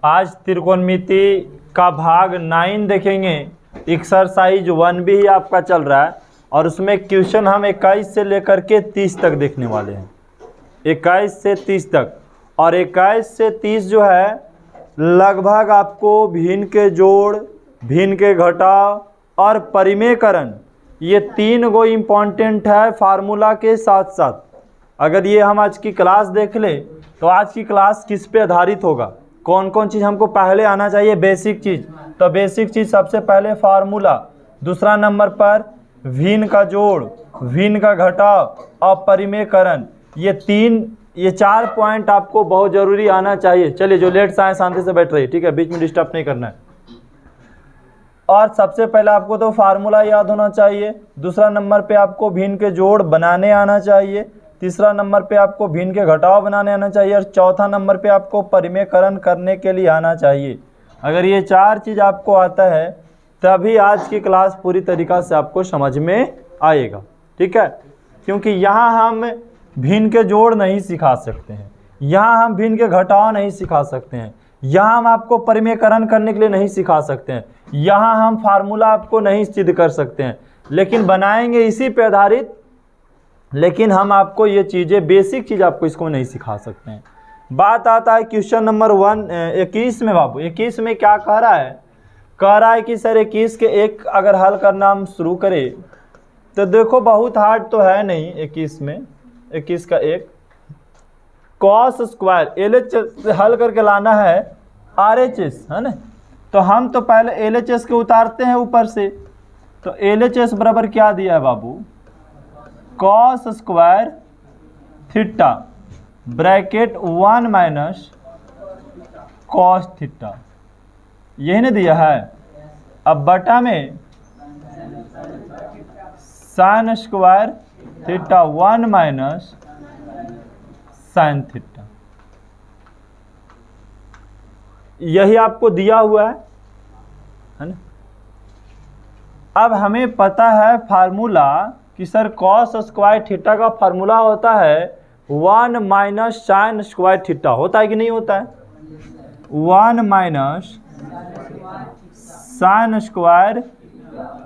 आज त्रिकोणमिति का भाग 9 देखेंगे। एक्सरसाइज 1 भी आपका चल रहा है और उसमें क्वेश्चन हम 21 से लेकर के 30 तक देखने वाले हैं। 21 से 30 तक, और 21 से 30 जो है लगभग आपको भिन्न के जोड़, भिन्न के घटाव और परिमेयकरण, ये 3 गो इम्पॉर्टेंट है फार्मूला के साथ साथ। अगर ये हम आज की क्लास देख ले तो आज की क्लास किस पे आधारित होगा, कौन कौन चीज़ हमको पहले आना चाहिए, बेसिक चीज़। तो बेसिक चीज़ सबसे पहले फार्मूला, दूसरा नंबर पर भिन्न का जोड़, भिन्न का घटाव और परिमेयकरण। ये 4 पॉइंट आपको बहुत ज़रूरी आना चाहिए। चलिए, जो लेट से आए शांति से बैठ रही, ठीक है, बीच में डिस्टर्ब नहीं करना है। और सबसे पहले आपको तो फार्मूला याद होना चाहिए, दूसरा नंबर पे आपको भिन्न के जोड़ बनाने आना चाहिए, तीसरा नंबर पे आपको भिन्न के घटाव बनाने आना चाहिए और चौथा नंबर पे आपको परिमेयकरण करने के लिए आना चाहिए। अगर ये 4 चीज़ आपको आता है तभी आज की क्लास पूरी तरीक़ा से आपको समझ में आएगा, ठीक है। क्योंकि यहाँ हम भिन्न के जोड़ नहीं सिखा सकते हैं, यहाँ हम भिन्न के घटाव नहीं सिखा सकते हैं, यहाँ हम आपको परिमेयकरण करने के लिए नहीं सिखा सकते हैं, यहाँ हम फार्मूला आपको नहीं सिद्ध कर सकते हैं, लेकिन बनाएंगे इसी पे आधारित। लेकिन हम आपको ये चीज़ें, बेसिक चीज़ आपको इसको नहीं सिखा सकते हैं। बात आता है क्वेश्चन नंबर 21 में। बाबू 21 में क्या कह रहा है? कह रहा है कि सर 21 के एक अगर हल करना हम शुरू करें तो देखो बहुत हार्ड तो है नहीं। 21 में 21 का एक कॉस स्क्वायर LHS हल करके लाना है RHS, है ना। तो हम तो पहले LHS के उतारते हैं ऊपर से। तो LHS बराबर क्या दिया है बाबू? Cos square theta bracket 1 minus cos theta, यही ना दिया है। अब बटा में sine square theta 1 minus sine theta, यही आपको दिया हुआ है ना। अब हमें पता है फार्मूला कि सर कॉस स्क्वायर थीटा का फार्मूला होता है 1 माइनस साइन स्क्वायर थीटा, होता है कि नहीं होता है? 1 माइनस साइन स्क्वायर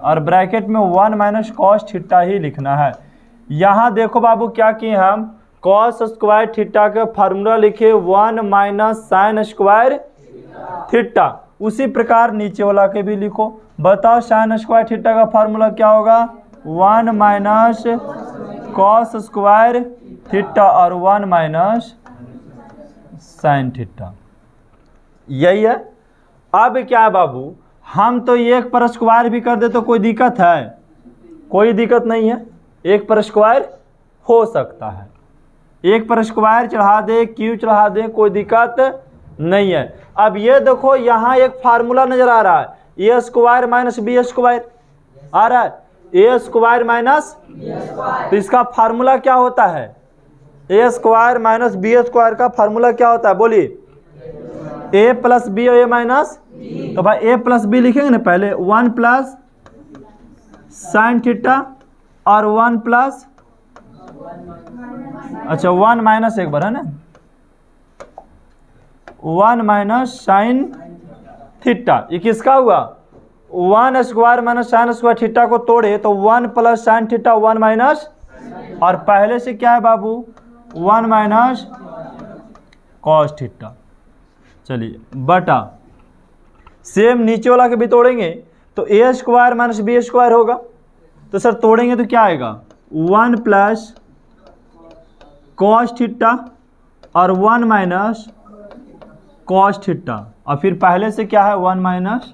और ब्रैकेट में 1 माइनस कॉस थीटा ही लिखना है। यहाँ देखो बाबू क्या किए हम, कॉस स्क्वायर थीटा का फार्मूला लिखे 1 माइनस साइन स्क्वायर थीटा। उसी प्रकार नीचे वाला के भी लिखो। बताओ साइन स्क्वायर थीटा का फार्मूला क्या होगा? 1 माइनस कॉस स्क्वायर थीटा और 1 माइनस साइन थीटा, यही है। अब क्या है बाबू, हम तो एक पर स्क्वायर भी कर दे तो कोई दिक्कत है? कोई दिक्कत नहीं है, एक पर स्क्वायर हो सकता है। एक पर स्क्वायर चढ़ा दे, क्यू चढ़ा दे, कोई दिक्कत नहीं है। अब ये देखो यहाँ एक फार्मूला नजर आ रहा है, ए स्क्वायर माइनस बी स्क्वायर आ रहा है, ए स्क्वायर माइनस, तो इसका फार्मूला क्या होता है? ए स्क्वायर माइनस बी स्क्वायर का फार्मूला क्या होता है बोलिए? ए प्लस बी और ए माइनस, तो भाई ए प्लस बी लिखेंगे ना पहले, 1 प्लस साइन थीटा और 1 प्लस, अच्छा 1 माइनस एक बार है ना, 1 माइनस साइन थीटा। ये किसका हुआ? 1 square minus sine square theta को तोड़े तो 1 प्लस साइन थीटा 1 माइनस, और पहले से क्या है बाबू? 1 माइनस कॉस थीटा। चलिए बटा, सेम नीचे वाला के भी तोड़ेंगे तो A square minus B square होगा। तो सर तोड़ेंगे तो क्या आएगा? 1 प्लस कॉस थीटा और 1 माइनस कॉस थीटा, और फिर पहले से क्या है? 1 माइनस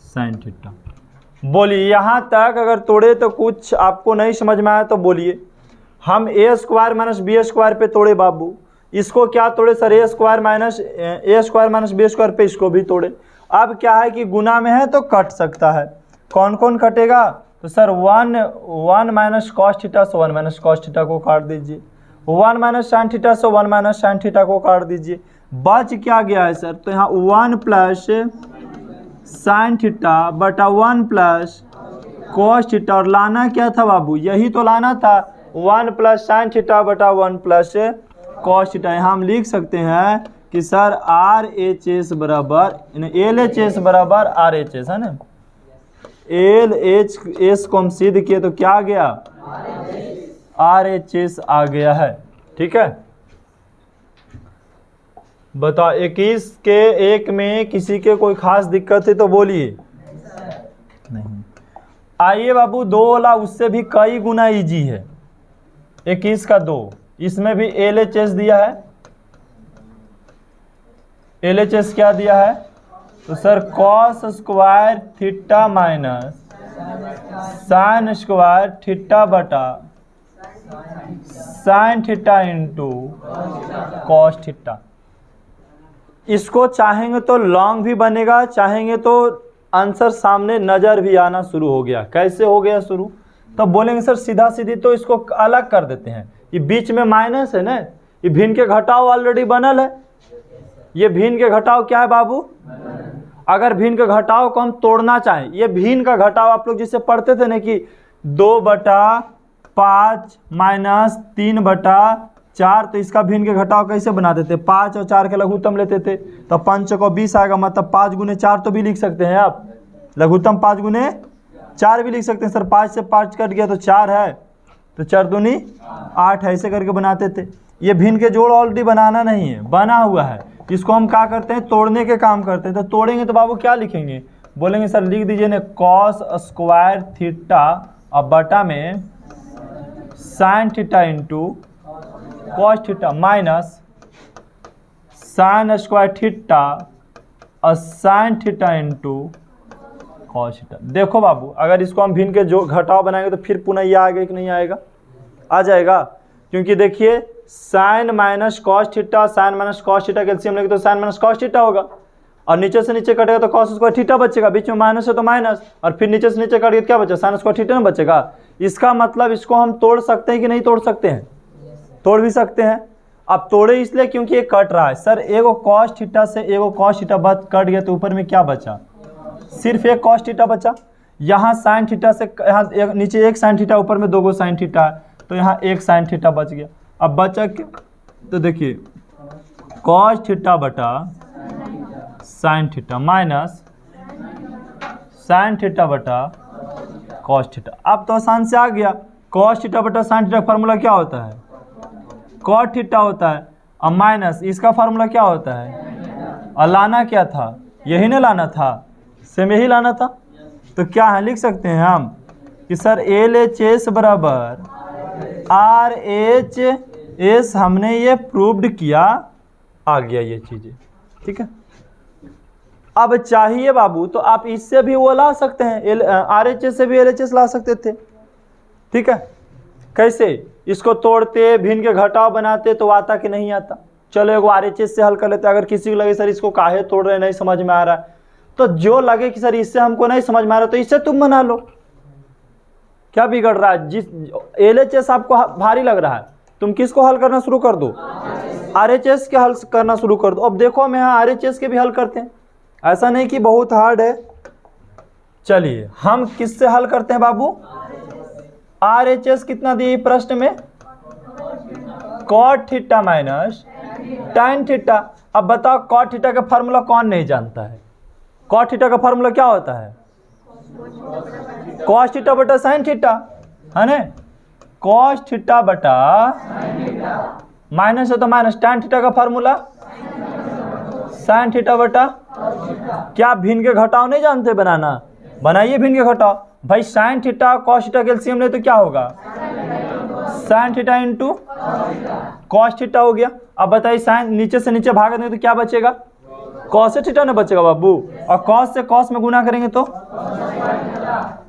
साइन थीटा। बोलिए यहाँ तक अगर तोड़े तो कुछ आपको नहीं समझ में आया तो बोलिए। हम ए स्क्वायर माइनस बी स्क्वायर पे तोड़े बाबू, इसको क्या तोड़े सर? ए स्क्वायर माइनस बी स्क्वायर पे इसको भी तोड़े। अब क्या है कि गुना में है तो कट सकता है। कौन कौन कटेगा? तो सर 1 माइनस कॉस थीटा से 1 माइनस कॉस थीटा को काट दीजिए, 1 माइनस साइन थीटा से 1 माइनस साइन थीटा को काट दीजिए। बच क्या गया है सर? तो यहाँ 1 प्लस साइन थीटा बटा 1 प्लस कॉस थीटा, और लाना क्या था बाबू? यही तो लाना था, 1 प्लस साइन थीटा बटा 1 प्लस कॉस थीटा। यहाँ हम लिख सकते हैं कि सर आर एच एस बराबर एल एच एस बराबर आर एच एस, है ना। एल एच एस को हम सिद्ध किए तो क्या आ गया, आर एच एस आ गया है। ठीक है, बताओ 21 के 1 में किसी के कोई खास दिक्कत है तो बोलिए। नहीं, आइए बाबू 2 वाला उससे भी कई गुना इजी है। 21 का 2, इसमें भी एल एच एस दिया है। एल एच एस क्या दिया है, तो sir cos square theta minus sine square theta बटा sine theta into cos theta. इसको चाहेंगे तो लॉन्ग भी बनेगा, चाहेंगे तो आंसर सामने नजर भी आना शुरू हो गया। कैसे हो गया शुरू, तो बोलेंगे सर सीधा सीधी तो इसको अलग कर देते हैं। ये बीच में माइनस है ना, ये भिन्न के घटाव ऑलरेडी बनल है। ये भिन्न के घटाव क्या है बाबू, अगर भिन्न के घटाव को हम तोड़ना चाहें, ये भिन्न का घटाव आप लोग जिसे पढ़ते थे ना कि 2/5 माइनस 3/4, तो इसका भिन्न के घटाव कैसे बनाते थे, 5 और 4 के लघुत्तम लेते थे, तो 5 को 20 आएगा, मतलब 5 गुने 4 तो भी लिख सकते हैं आप, लघुत्तम 5 गुने 4 भी लिख सकते हैं। सर 5 से 5 कट गया तो 4 है, तो 4 दूनी 8 है, ऐसे करके बनाते थे। ये भिन्न के जोड़ ऑलरेडी बनाना नहीं है, बना हुआ है, इसको हम क्या करते हैं, तोड़ने के काम करते हैं। तो तोड़ेंगे तो बाबू क्या लिखेंगे, बोलेंगे सर लिख दीजिए ना कॉस स्क्वायर थीटा और बटा में sine theta into cos theta minus sine square theta और sine theta into cos theta. देखो बाबू अगर इसको हम भिन्न के जो घटाव बनाएंगे तो फिर पुनः यह आएगा कि नहीं आएगा, आ जाएगा, क्योंकि देखिए sine minus cos theta, sine minus cos theta का एलसीएम लेंगे तो साइन माइनस कॉस थीटा होगा, और नीचे से नीचे कटेगा तो कॉस स्क्वायर थीटा बचेगा, बीच में माइनस है तो माइनस, और फिर नीचे से नीचे कटेगा क्या बचा, साइन स्क्वायर थीटा ना बचेगा। इसका मतलब इसको हम तोड़ सकते हैं कि नहीं तोड़ सकते हैं, तोड़ भी सकते हैं। अब तोड़े इसलिए क्योंकि ये कट रहा है। सर एगो कॉस थीटा से एगो कॉस थीटा कट गया तो ऊपर में क्या बचा, सिर्फ एक कॉस थीटा बचा। यहाँ साइन थीटा से यहाँ नीचे एक साइन थीटा, ऊपर में 2 गो साइन थीटा है, तो यहाँ एक साइन थीटा बच गया। अब बचा के तो देखिए कॉस थीटा बटा sine theta minus sine theta बटा कॉस थीटा। अब तो आसान से आ गया, कॉस थीटा बटा साइन थीटा फार्मूला क्या होता है, कॉस थीटा होता है, अब माइनस इसका फार्मूला क्या होता है, और लाना क्या था, यही ना लाना था, सेम यही लाना था। तो क्या है लिख सकते हैं हम कि सर एल एच एस बराबर आर एच एस, हमने ये प्रूव्ड किया, आ गया ये चीजें। ठीक है, अब चाहिए बाबू तो आप इससे भी वो ला सकते हैं, आर एच एस से भी एल एच एस ला सकते थे। ठीक है, कैसे, इसको तोड़ते भिन्न के घटाव बनाते तो आता कि नहीं आता। चलो एगो आर एच एस से हल कर लेते। अगर किसी को लगे सर इसको काहे तोड़ रहे नहीं समझ में आ रहा है, तो जो लगे कि सर इससे हमको नहीं समझ में आ रहा तो इससे तुम बना लो, क्या बिगड़ रहा है। जिस एल एच एस आपको भारी लग रहा है, तुम किसको हल करना शुरू कर दो, आर एच एस के हल करना शुरू कर दो। अब देखो हम यहाँ आर एच एस के भी हल करते हैं, ऐसा नहीं कि बहुत हार्ड है। चलिए हम किससे हल करते हैं बाबू, आर एच एस कितना दिए प्रश्न में, cot theta minus tan theta. अब बताओ कॉट थीटा का फार्मूला कौन नहीं जानता है, कॉट थीटा का फार्मूला क्या होता है, कॉस थीटा बटा साइन थीटा, है ना, कॉस थीटा बटा माइनस है तो माइनस, tan थीटा का फार्मूला साइन थीटा बटा, क्या भिन्न के घटाव नहीं जानते बनाना, बनाइए भिन्न के घटाव। भाई साइन थीटा कॉस थीटा का एलसीएम ले तो क्या होगा, sign theta into cos theta हो गया। अब बताइए साइन नीचे से नीचे भाग देंगे तो क्या बचेगा, कॉस थीटा ना बचेगा बाबू, और कॉस से कॉस में गुना करेंगे तो,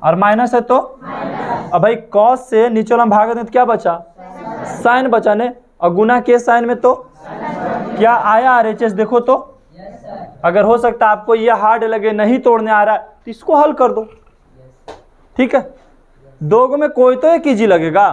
और माइनस है तो, अब भाई कॉस से नीचे वाला भाग देंगे तो क्या बचा, साइन बचा ने, और गुना के साइन में तो क्या आया आर एच एस। देखो तो अगर हो सकता है आपको यह हार्ड लगे, नहीं तोड़ने आ रहा है, तो इसको हल कर दो। ठीक है, दो में कोई तो एक इजी लगेगा।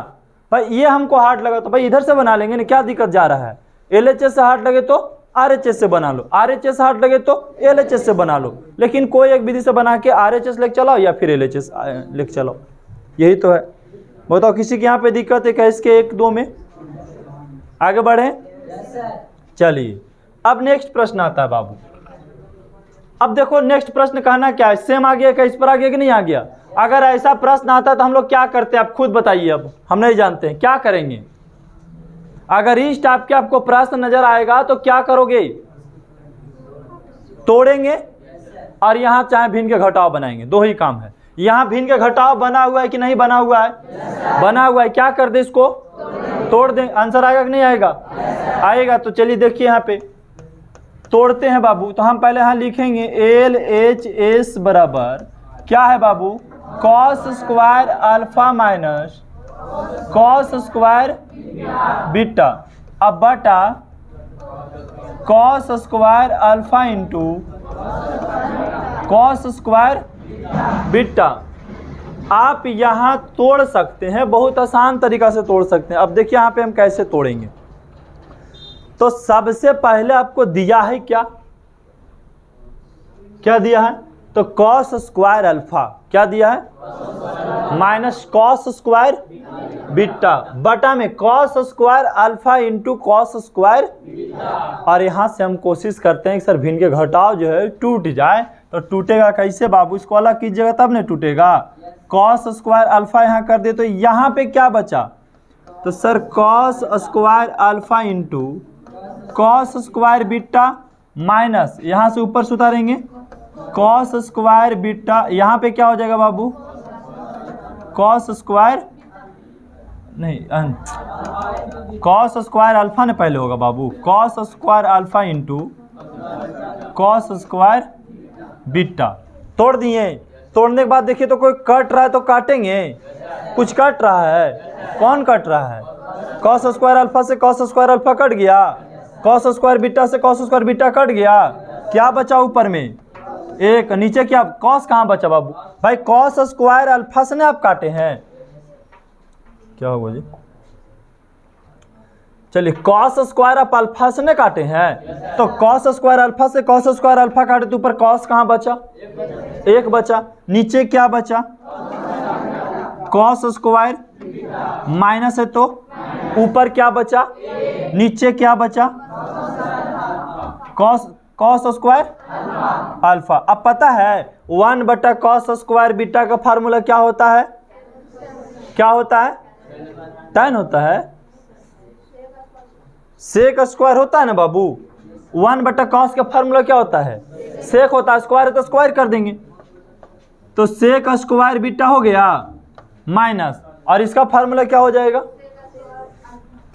भाई ये हमको हार्ड लगा तो भाई इधर से बना लेंगे ना, क्या दिक्कत जा रहा है। एल एच एस से हार्ड लगे तो आर एच एस से बना लो, आर एच एस से हार्ड लगे तो एल एच एस से बना लो, लेकिन कोई एक विधि से बना के आर एच एस लेके चलाओ या फिर एल एच एस लेके चलाओ, यही तो है। बताओ किसी के यहाँ पे दिक्कत है क्या इसके 1 2 में, आगे बढ़े। चलिए अब नेक्स्ट प्रश्न आता है बाबू। अब देखो नेक्स्ट प्रश्न कहना क्या है, सेम आ गया क्या, इस पर आ गया कि नहीं आ गया? अगर ऐसा प्रश्न आता तो हम लोग क्या करते हैं आप खुद बताइए, अब हम नहीं जानते हैं क्या करेंगे। अगर इस टाइप के आपको प्रश्न नजर आएगा तो क्या करोगे? तोड़ेंगे और यहाँ चाहे भिन्न के घटाव बनाएंगे, दो ही काम है। यहाँ भिन्न के घटाव बना हुआ है कि नहीं बना हुआ है? बना हुआ है। क्या कर दे इसको? तोड़ दें। आंसर आएगा कि नहीं आएगा? आएगा। तो चलिए देखिए यहाँ पे तोड़ते हैं बाबू। तो हम पहले यहाँ लिखेंगे LHS बराबर क्या है बाबू? Cos square alpha minus cos square beta, अब बटा cos square alpha into cos square beta. आप यहाँ तोड़ सकते हैं, बहुत आसान तरीका से तोड़ सकते हैं। अब देखिए यहाँ पे हम कैसे तोड़ेंगे। तो सबसे पहले आपको दिया है क्या? क्या दिया है? तो कॉस स्क्वायर अल्फा क्या दिया है? माइनस कॉस स्क्वायर बीटा बटा में cos square alpha into cos square. और यहाँ से हम कोशिश करते हैं कि सर भिन्न के घटाव जो है टूट जाए। तो टूटेगा कैसे बाबू? इसको अलग कीजिएगा तब नहीं टूटेगा। कॉस स्क्वायर अल्फा यहाँ कर दे तो यहाँ पे क्या बचा? तो sir cos square alpha into cos square beta minus यहाँ से ऊपर से उतारेंगे कॉस स्क्वायर बीटा। यहाँ पे क्या हो जाएगा बाबू? कॉस स्क्वायर नहीं, कॉस स्क्वायर अल्फा ने पहले होगा बाबू। Cos square alpha into cos square beta. तोड़ दिए। तोड़ने के बाद देखिए तो कोई कट रहा है तो काटेंगे। कुछ कट रहा है, कौन कट रहा है? कॉस स्क्वायर अल्फा से कॉस स्क्वायर अल्फा कट गया, कॉस स्क्वायर बीटा से कॉस स्क्वायर बीटा कट गया। क्या बचा ऊपर में? एक। नीचे क्या? कॉस कहाँ बचा बाबू? भाई कॉस स्क्वायर अल्फा से ने आप काटे हैं। क्या होगा जी? चलिए कॉस स्क्वायर आप अल्फा से ने काटे हैं, तो कॉस स्क्वायर अल्फा से कॉस स्क्वायर अल्फा काटे तो ऊपर कॉस कहाँ बचा? एक बचा। नीचे क्या बचा? कॉस स्क्वायर माइनस है तो ऊपर क्या बचा? नीचे क्या बचा? Cos square alpha. अब पता है 1 बटा कॉस स्क्वायर बीटा का फार्मूला क्या होता है? क्या होता है? tan होता है। सेक स्क्वायर होता है ना बाबू। 1 बटा कॉस का फार्मूला क्या होता है? सेक होता है। स्क्वायर है तो स्क्वायर कर देंगे। तो सेक स्क्वायर बीटा हो गया माइनस, और इसका फार्मूला क्या हो जाएगा?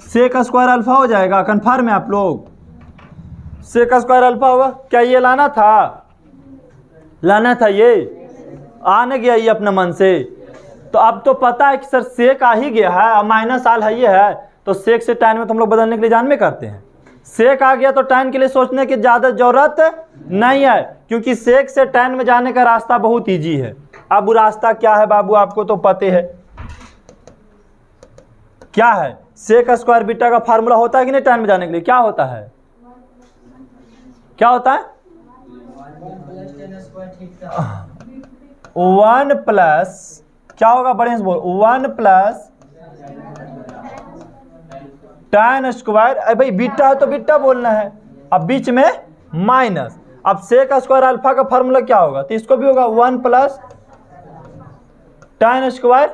सेक स्क्वायर अल्फा हो जाएगा। कन्फर्म है आप लोग? सेक स्क्वायर अल्फा होगा। क्या ये लाना था? लाना था। ये आ न गया ये अपने मन से। तो अब तो पता है कि सर सेक आ ही गया है, अब माइनस आल है ये है, तो सेक से tan में तो हम लोग बदलने के लिए जान में करते हैं। सेक आ गया तो tan के लिए सोचने की ज़्यादा जरूरत नहीं है, क्योंकि सेक से tan में जाने का रास्ता बहुत ईजी है। अब वो रास्ता क्या है बाबू? आपको तो पते है क्या है। सेक स्क्वायर बीटा का फार्मूला होता है कि नहीं tan में जाने के लिए? क्या होता है? क्या होता है? 1 प्लस क्या होगा? बड़े से बोल। 1 प्लस tan स्क्वायर। अरे भाई बीटा है तो बीटा बोलना है। अब बीच में माइनस। अब सेक स्क्वायर अल्फा का फार्मूला क्या होगा? तो इसको भी होगा 1 प्लस tan स्क्वायर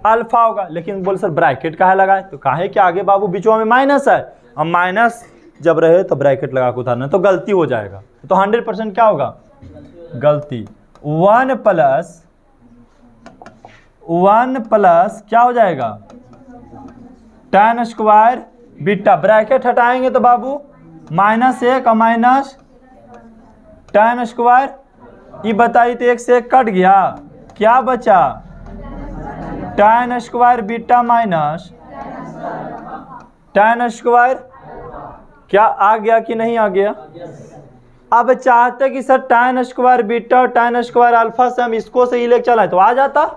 अल्फा होगा। लेकिन बोल सर ब्रैकेट काहे लगाए? तो काहे के आगे बाबू बीच में माइनस है। अब माइनस जब रहे तो ब्रैकेट लगा के उतारना, तो गलती हो जाएगा। तो 100% क्या होगा? गलती। 1 प्लस क्या हो जाएगा? tan square beta. ब्रैकेट हटाएंगे तो बाबू -1 और माइनस tan स्क्वायर। ये बताइए तो 1 से 1 कट गया, क्या बचा? tan square beta minus tan square. क्या आ गया कि नहीं आ गया? अब चाहते कि सर tan स्क्वायर बीटा और tan स्क्वायर अल्फा से हम इसको से ही लेके चलाएं तो आ जाता।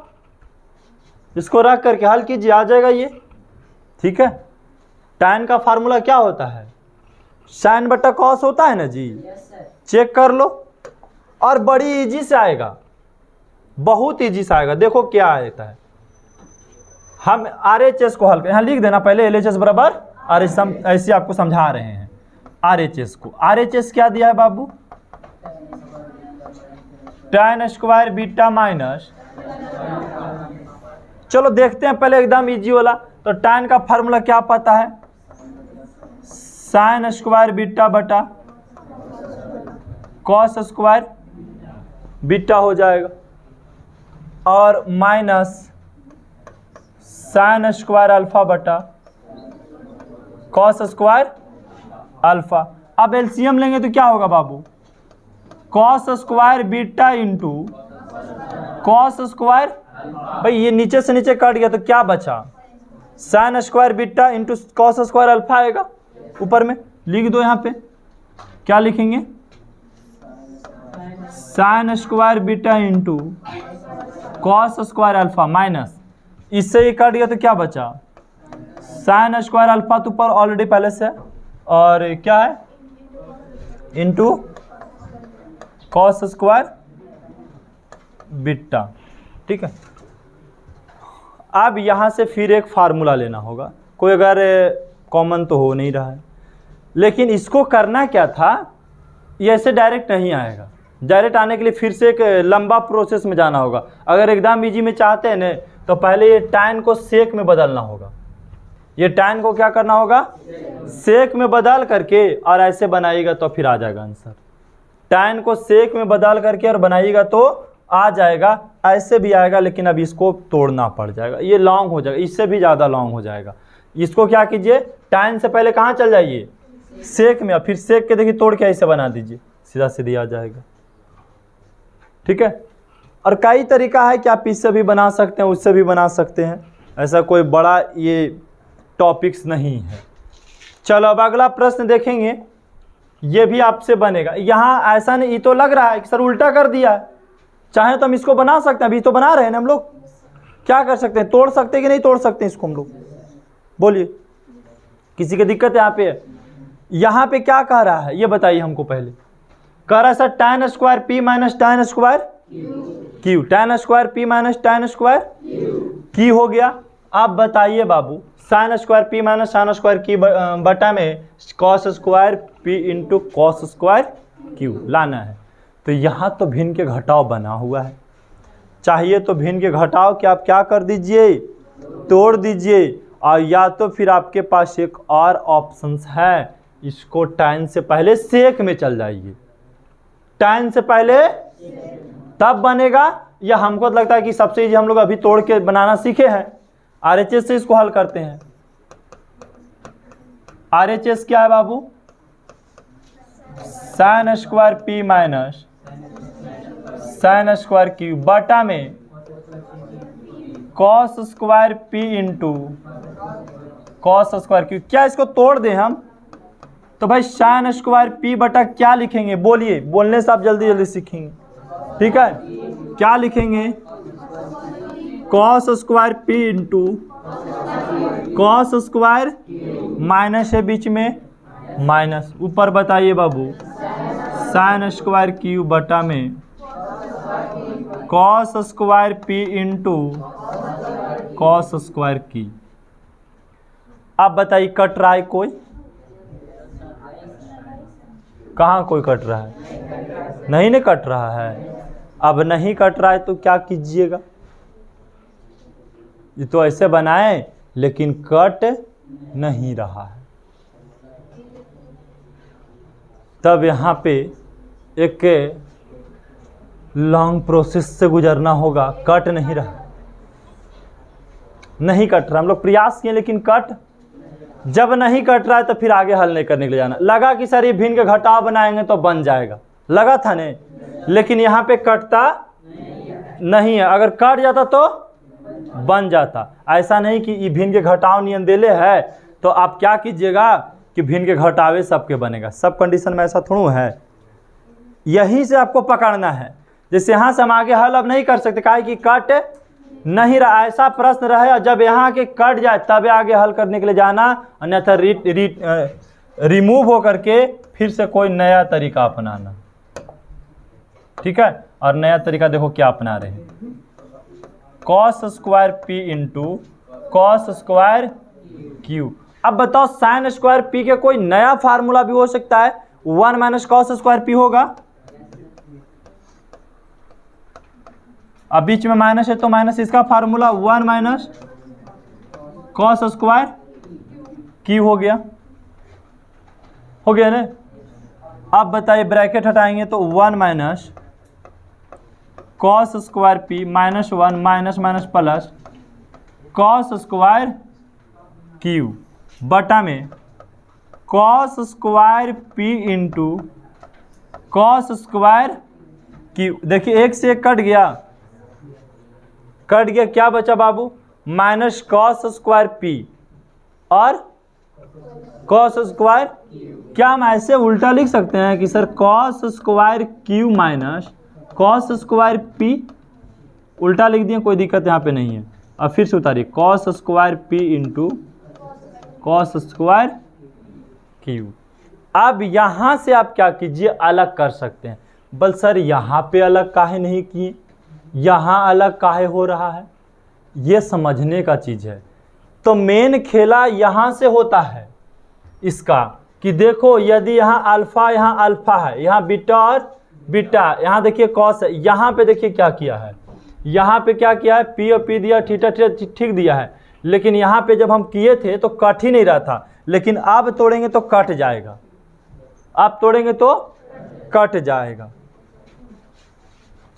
इसको रख करके हल कीजिए, आ जाएगा ये। ठीक है। tan का फार्मूला क्या होता है? sin बटा cos होता है ना जी। चेक कर लो, और बड़ी इजी से आएगा, बहुत इजी से आएगा। देखो क्या आता है। हम RHS को हल कर, यहाँ लिख देना पहले LHS बराबर और ऐसे आपको समझा रहे हैं RHS को। RHS क्या दिया है बाबू? tan स्क्वायर बीटा माइनस, चलो देखते हैं पहले एकदम इजी वाला। तो tan का फार्मूला क्या पता है? sin स्क्वायर बीटा बटा cos स्क्वायर बीटा हो जाएगा, और माइनस sin स्क्वायर अल्फा बटा cos स्क्वायर अल्फा। अब एलसीएम लेंगे तो क्या होगा बाबू? cos square beta into cos square, भाई ये नीचे से नीचे कट गया तो क्या बचा? sin square beta into cos square alpha आएगा। ऊपर में लिख दो, यहाँ पे क्या लिखेंगे? sin square beta into cos square alpha minus, इससे ये कट गया तो क्या बचा? sin स्क्वायर अल्फा तो ऊपर ऑलरेडी पहले से है, और क्या है? Into cos square beta. ठीक है, अब यहाँ से फिर एक फार्मूला लेना होगा, कोई अगर कॉमन तो हो नहीं रहा है, लेकिन इसको करना क्या था? ये ऐसे डायरेक्ट नहीं आएगा। डायरेक्ट आने के लिए फिर से एक लंबा प्रोसेस में जाना होगा। अगर एकदम इजी में चाहते हैं ना, तो पहले ये tan को सेक में बदलना होगा। ये tan को क्या करना होगा? सेक में बदल करके, और ऐसे बनाइएगा तो फिर आ जाएगा आंसर। tan को सेक में बदल करके और बनाइएगा तो आ जाएगा, ऐसे भी आएगा, लेकिन अब इसको तोड़ना पड़ जाएगा, ये लॉन्ग हो जाएगा, इससे भी ज़्यादा लॉन्ग हो जाएगा। इसको क्या कीजिए, tan से पहले कहाँ चल जाइए? सेक में, और फिर सेक के देखिए तोड़ के ऐसे बना दीजिए, सीधा सीधी आ जाएगा। ठीक है, और कई तरीका है कि आप इससे भी बना सकते हैं, उससे भी बना सकते हैं, ऐसा कोई बड़ा ये टॉपिक्स नहीं है। चलो अब अगला प्रश्न देखेंगे, ये भी आपसे बनेगा। यहाँ ऐसा नहीं, ये तो लग रहा है कि सर उल्टा कर दिया है, चाहे तो हम इसको बना सकते हैं, अभी तो बना रहे हैं ना हम लोग। क्या कर सकते हैं? तोड़ सकते हैं कि नहीं तोड़ सकते हैं इसको हम लोग? बोलिए, किसी की दिक्कत यहाँ पे है? यहाँ पे क्या कह रहा है ये बताइए हमको पहले। कह रहा है sir tan square P minus tan square Q, tan square P minus tan square Q हो गया। आप बताइए बाबू, sin square P minus sin square की बटा में cos square P into cos square Q लाना है। तो यहाँ तो भिन्न के घटाव बना हुआ है, चाहिए तो भिन्न के घटाव के आप क्या कर दीजिए? तोड़ दीजिए। और या तो फिर आपके पास एक और ऑप्शंस है, इसको tan से पहले सेक में चल जाइए, tan से पहले तब बनेगा। या हमको लगता है कि सबसे इजी हम लोग अभी तोड़ के बनाना सीखे हैं, RHS से इसको हल करते हैं। RHS क्या है बाबू? sin square P minus sin square Q बटा में cos square P into cos square Q. क्या इसको तोड़ दें हम? तो भाई sin स्क्वायर पी बटा क्या लिखेंगे? बोलिए, बोलने से आप जल्दी जल्दी सीखेंगे। ठीक है, क्या लिखेंगे? cos square P into cos square, minus है बीच में माइनस, ऊपर बताइए बाबू sin स्क्वायर क्यू बटा में cos square P into cos square की। अब बताइए कट रहा है कोई? कहाँ कोई कट रहा है? नहीं नहीं कट रहा है। अब नहीं कट रहा है तो क्या कीजिएगा? ये तो ऐसे बनाए लेकिन कट नहीं रहा है, तब यहाँ पे एक लॉन्ग प्रोसेस से गुजरना होगा। कट नहीं रहा, नहीं कट रहा, हम लोग प्रयास किए लेकिन कट, जब नहीं कट रहा है तो फिर आगे हल नहीं करने के लिए जाना। लगा कि सर ये भिन्न के घटाव बनाएंगे तो बन जाएगा, लगा था नहीं, लेकिन यहाँ पे कटता नहीं है। अगर कट जाता तो बन जाता। ऐसा नहीं कि ये भिन्न के घटाव नियम देले है तो आप क्या कीजिएगा कि भिन्न के घटावे सबके बनेगा, सब कंडीशन में ऐसा थोड़ा है। यहीं से आपको पकड़ना है। जैसे यहाँ से हम आगे हल अब नहीं कर सकते, काहे कि कट नहीं रहा, ऐसा प्रश्न रहे और जब यहाँ के कट जाए तब आगे हल करने के लिए जाना, अन्यथा रिमूव हो करके फिर से कोई नया तरीका अपनाना। ठीक है, और नया तरीका देखो क्या अपना रहे हैं, cos square P into cos square Q. अब बताओ साइन स्क्वायर पी के कोई नया फार्मूला भी हो सकता है, 1 माइनस कॉस स्क्वायर पी होगा। अब बीच में माइनस है तो माइनस इसका formula 1 minus cos square Q हो गया ना। अब बताइए ब्रैकेट हटाएंगे तो 1 minus cos square P minus 1 minus minus plus cos square Q बटा में cos square P into cos square Q. देखिए एक से एक कट गया, क्या बचा बाबू, माइनस कॉस स्क्वायर पी और कॉस स्क्वायर। क्या हम ऐसे उल्टा लिख सकते हैं कि sir cos square Q minus cos square P, उल्टा लिख दिए, कोई दिक्कत यहाँ पे नहीं है। अब फिर से उतारिए, cos square P into cos square Q. अब यहाँ से आप क्या कीजिए, अलग कर सकते हैं। बल सर यहाँ पे अलग काहे नहीं किए, यहाँ अलग काहे हो रहा है, ये समझने का चीज़ है। तो मेन खेला यहाँ से होता है इसका कि देखो यदि यहाँ अल्फा है, यहाँ बीटा और बीटा, यहाँ देखिए कॉस है, यहाँ पे देखिए क्या किया है, यहाँ पे क्या किया है, पी और पी दिया, थीटा ठीक दिया है। लेकिन यहाँ पे जब हम किए थे तो कट ही नहीं रहा था, लेकिन अब तोड़ेंगे तो कट जाएगा, अब तोड़ेंगे तो कट जाएगा।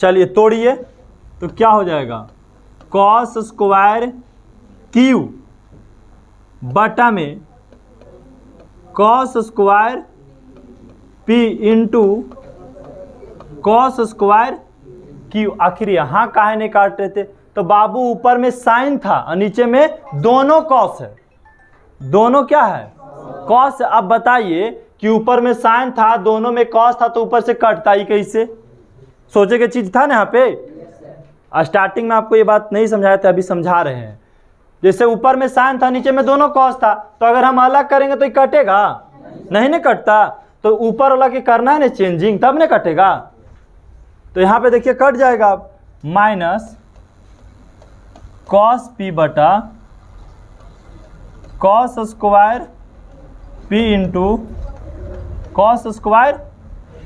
चलिए तोड़िए तो क्या हो जाएगा, कॉस स्क्वायर क्यू बटा में cos square P into cos square Q. आखिर यहाँ काहे नहीं काट रहे थे, तो बाबू ऊपर में साइन था और नीचे में दोनों कॉस है, दोनों क्या है, कॉस। अब बताइए कि ऊपर में साइन था, दोनों में कॉस था, तो ऊपर से कटता ही कैसे, सोचे की चीज था ना। यहाँ पे स्टार्टिंग में आपको ये बात नहीं समझाया था, अभी समझा रहे हैं। जैसे ऊपर में साइन था, नीचे में दोनों कॉस था, तो अगर हम अलग करेंगे तो ये कटेगा नहीं, नहीं कटता। तो ऊपर वाला के करना है ना चेंजिंग, तब नहीं कटेगा। तो यहाँ पे देखिए कट जाएगा, माइनस कॉस पी बटा cos square P into cos square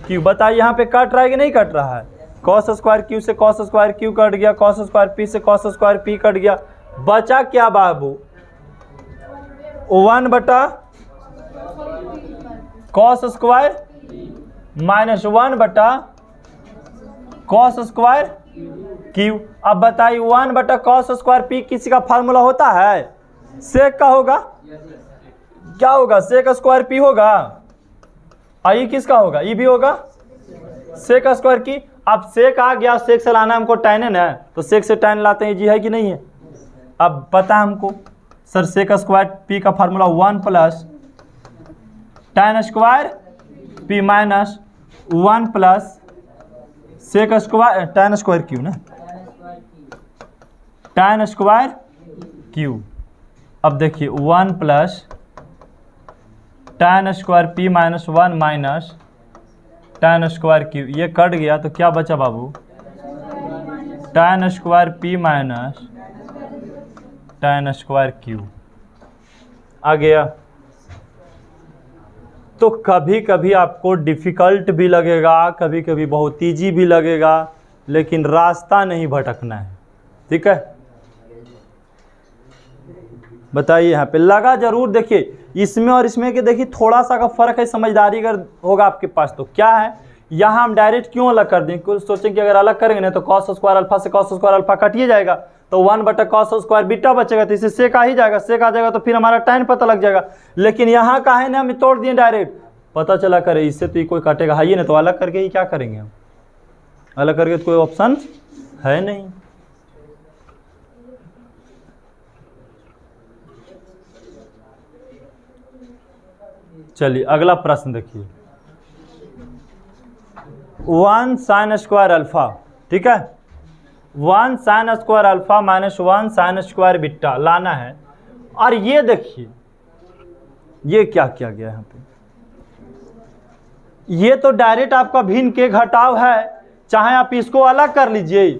Q. बताइए यहाँ पे कट रहा है कि नहीं कट रहा है, कॉस स्क्वायर क्यू से कॉस स्क्वायर क्यू कट गया, कॉस स्क्वायर पी से कॉस स्क्वायर पी कट गया। बचा क्या बाबू, 1 बटा कॉस स्क्वायर माइनस 1 बटा कॉस स्क्वायर क्यू। अब बताइए 1 बटा कॉस स्क्वायर पी किसी का फार्मूला होता है, सेक का होगा, क्या होगा, सेक स्क्वायर पी होगा। आई किसका होगा, ई भी होगा, सेक स्क्वायर की। अब सेक आ गया, सेक से लाना हमको टैन है, तो सेक से टैन लाते हैं, जी है कि नहीं है। अब पता हमको सर सेक स्क्वायर पी का formula 1 plus tan square P minus 1 plus sec square tan square Q ना, टैन स्क्वायर क्यू। अब देखिए 1 plus tan square P minus 1 minus tan square Q. ये कट गया तो क्या बचा बाबू, tan square P minus tan square Q आ गया। तो कभी कभी आपको डिफ़िकल्ट भी लगेगा, कभी कभी बहुत ईजी भी लगेगा, लेकिन रास्ता नहीं भटकना है, ठीक है। बताइए यहाँ पे लगा जरूर, देखिए इसमें और इसमें के देखिए थोड़ा सा का फर्क है, समझदारी अगर होगा आपके पास तो क्या है। यहाँ हम डायरेक्ट क्यों अलग कर दें, कुछ सोचें कि अगर अलग करेंगे ना तो कॉस स्क्वायर अल्फा से कॉस स्क्वायर अल्फा कटिए जाएगा, तो 1 बटा कॉस स्क्वायर बीटा बचेगा, तो इससे सेक आ ही जाएगा, सेक आ जाएगा तो फिर हमारा टैन पता लग जाएगा। लेकिन यहाँ का है ना, हम तोड़ दिए डायरेक्ट, पता चला करे इससे तो ये कोई काटेगा है ही नहीं, तो अलग करके ही क्या करेंगे हम, अलग करके तो कोई ऑप्शन है नहीं। चलिए अगला प्रश्न देखिए, 1 साइन स्क्वायर अल्फा, ठीक है, 1 sine square alpha minus 1 sine square beta लाना है। और ये देखिए ये क्या किया गया यहाँ पे, ये तो डायरेक्ट आपका भिन्न के घटाव है, चाहे आप इसको अलग कर लीजिए,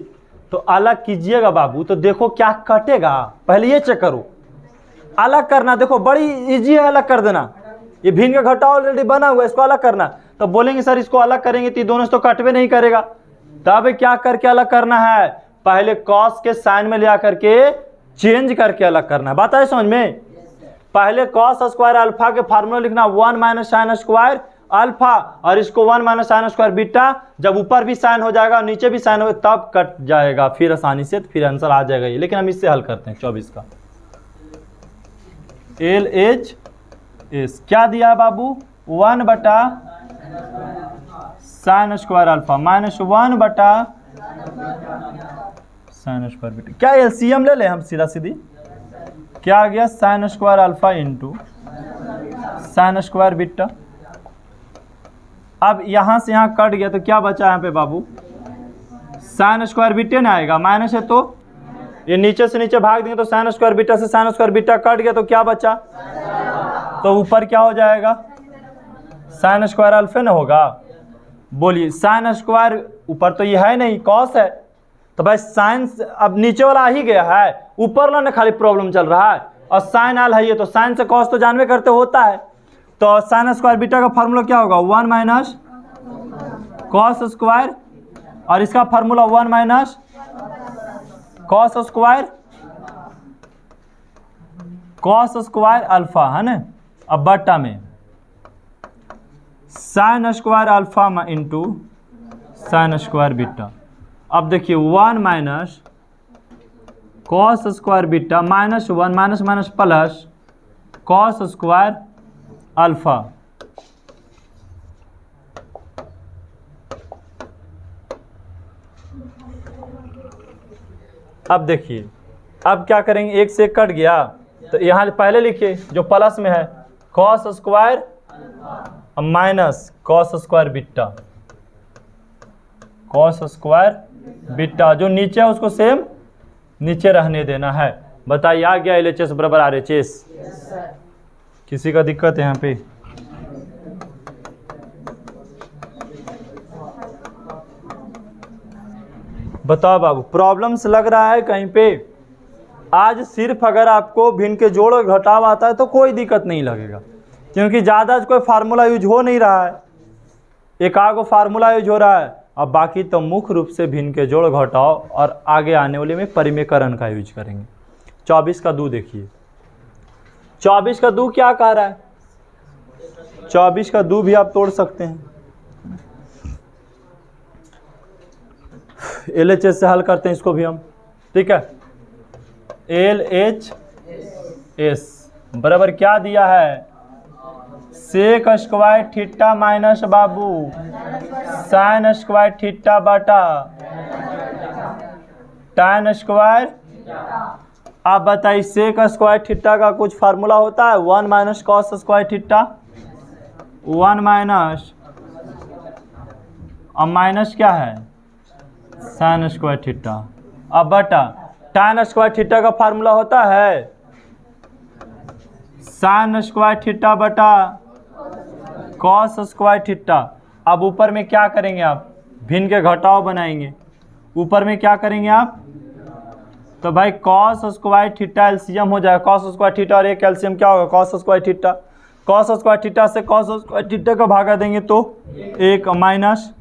तो अलग कीजिएगा बाबू तो देखो क्या कटेगा, पहले ये चेक करो। अलग करना, देखो बड़ी इजी है अलग कर देना। ये भिन्न का घटाव ऑलरेडी बना हुआ है, इसको अलग करना। तो बोलेंगे सर इसको अलग करेंगे तो दोनों से तो कटवे नहीं करेगा, तब क्या करके अलग करना है, पहले कॉस के साइन में ले आकर के चेंज करके अलग करना है। बात है समझ में? पहले कॉस स्क्वायर अल्फा के फार्मूला लिखना 1 माइनस साइन स्क्वायर अल्फा, और इसको 1 माइनस साइन स्क्वायर बीटा। जब ऊपर भी साइन हो जाएगा और नीचे भी साइन हो तब कट जाएगा फिर आसानी से, तो फिर आंसर आ जाएगा ये। लेकिन हम इससे हल करते हैं 24 का। LHS क्या दिया है बाबू, 1 बटा साइन स्क्वायर अल्फा माइनस 1 बटा साइन स्क्वायर बीटा। क्या एलसीएम ले ले हम सीधा सीधी, क्या आ गया, sine square alpha into sine square beta. अब यहां से यहां कट गया तो क्या बचा यहाँ पे बाबू, साइन स्क्वायर बीटा ना आएगा, माइनस है तो ये नीचे से नीचे भाग देंगे तो साइन स्क्वायर बीटा से साइन स्क्वायर बीटा कट गया तो क्या बचा, तो ऊपर क्या हो जाएगा, साइन स्क्वायर अल्फा ना होगा। बोलिए साइन स्क्वायर ऊपर तो ये है नहीं, कॉस है, तो भाई साइन अब नीचे वाला आ ही गया है, ऊपर वाला ना खाली प्रॉब्लम चल रहा है। और साइन आल है ये, तो साइन से कॉस तो जानवे करते होता है। तो साइन स्क्वायर बीटा का फार्मूला क्या होगा, 1 माइनस कॉस स्क्वायर, और इसका formula 1 minus cos square alpha है ना। अब बट्टा में sine square alpha into sine square beta. अब देखिए 1 minus cos square beta minus 1 minus minus plus cos square alpha. अब देखिए अब क्या करेंगे, एक से एक कट गया तो यहाँ पहले लिखिए जो प्लस में है cos square minus cos square beta, cos square beta. जो नीचे है उसको सेम नीचे रहने देना है। बताइए आ गया LHS बराबर RHS। किसी का दिक्कत है यहाँ पे? बताओ बाबू, प्रॉब्लम्स लग रहा है कहीं पे? आज सिर्फ अगर आपको भिन्न के जोड़ और घटाव आता है तो कोई दिक्कत नहीं लगेगा, क्योंकि ज़्यादा कोई फार्मूला यूज हो नहीं रहा है, एक आगो फार्मूला यूज हो रहा है। अब बाकी तो मुख्य रूप से भिन्न के जोड़ घटाव और आगे आने वाले में परिमेयकरण का यूज करेंगे। 24 का 2 देखिए, 24 का 2 क्या कह रहा है, 24 का 2 भी आप तोड़ सकते हैं। LHS से हल करते हैं इसको भी हम, ठीक है। LHS बराबर क्या दिया है, सेक स्क्वायर थीटा माइनस बाबू साइन स्क्वायर थीटा बटा tan स्क्वायर। आप बताइए सेक स्क्वायर थीटा का कुछ फार्मूला होता है, 1 minus cos square theta, 1 minus अब माइनस क्या है साइन स्क्वायर थीटा, अब बटा tan स्क्वायर थीटा का फार्मूला होता है साइन स्क्वायर थीटा बटा कॉस स्क्वायर थीटा। अब ऊपर में क्या करेंगे आप, भिन्न के घटाव बनाएंगे, ऊपर में क्या करेंगे आप, तो भाई कॉस स्क्वायर थीटा एलसीएम हो जाएगा, कॉस स्क्वायर थीटा और एक एलसीएम क्या होगा cos square theta. Cos square theta से कॉस स्क्वायर थीटा का भागा देंगे तो एक minus